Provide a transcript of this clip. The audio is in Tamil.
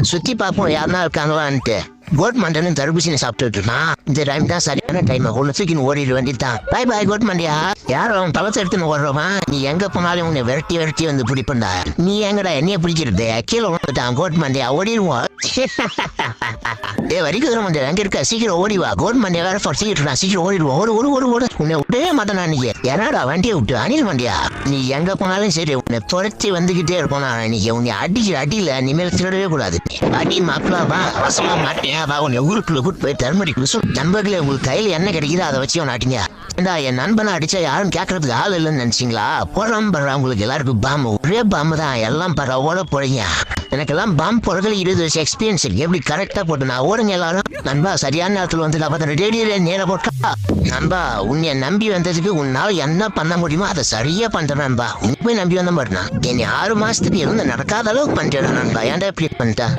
சுத்தி பார்ப்போம் யாருன்னா இருக்காங்களான்ட்டு. கோட் மண்டனும் தர்பூசணி சாப்பிட்டுட்டு இருந்தான். இந்த டைம் தான் சரியான டைம். ஒன்னு தூக்கின்னு ஓடிட வேண்டியதுதான். பாய் பாய் கோட் மண்டியா. யாரும் பழத்தை எடுத்துன்னு ஓடுறோமா? நீ எங்க போனாலும் உன்னை விரட்டி விரட்டி வந்து பிடிப்பண்டா. நீ எங்கடா என்னைய பிடிக்கிறது? கீழே விழுந்துட்டான் கோட் மண்டியா. ஓடிடுவோம். வரிக்கு மண்டியா எங்க இருக்க? சீக்கிரம் ஓடிவா. கோட் மண்டியா வேற சீக்கிரம் சீக்கிரம் ஓடிடுவோம். ஓடு ஓடு ஓடு ஓடு. உன்னை விடவே மாட்டேனா நீ? என்னடா வண்டியை விட்டு அணில் மண்டியா. நீ எங்க போனாலும் சரி உன்னை துரத்தி வந்துகிட்டே இருக்கும். இன்னைக்கு உன்னை அடிக்கிற அடியில இனிமேல் திருடவே கூடாது. அடி மாப்பிளா வா. அவசரமா மாட்டேன் வா. உன்னை ஊருக்குள்ள கூட்டு போய் தர்மடி குடிசோம். நண்பர்களே உங்களுக்கு கையில என்ன கிடைக்குதோ அதை வச்சு அவன் ஆட்டிங்க. ஏண்டா என் நண்பனை அடிச்சா யாரும் கேட்கறதுக்கு ஆள் இல்லைன்னு நினைச்சிங்களா? போறாம படுறா உங்களுக்கு எல்லாருக்கும் பாம்பு. ஒரே பாம்பு தான் எல்லாம் பரவோட போறீங்க. எனக்கெல்லாம் பாம்பு போறதுல 20 வருஷம் எக்ஸ்பீரியன்ஸ் இருக்கு. எப்படி கரெக்டா போட்டு நான் ஓடுங்க எல்லாரும். நண்பா சரியான நேரத்துல வந்து நான் ரேடியோல நேர போட்டா. நண்பா உன்னை நம்பி வந்ததுக்கு உன்னால என்ன பண்ண முடியுமோ அதை சரியா பண்றேன் நண்பா. உன்னை போய் நம்பி வந்த மாட்டேனா என்னை 6 மாசத்துக்கு எதுவும் நடக்காத அளவுக்கு பண்றேன் நண்பா. ஏன்டா இப்படி பண்ணிட்டா?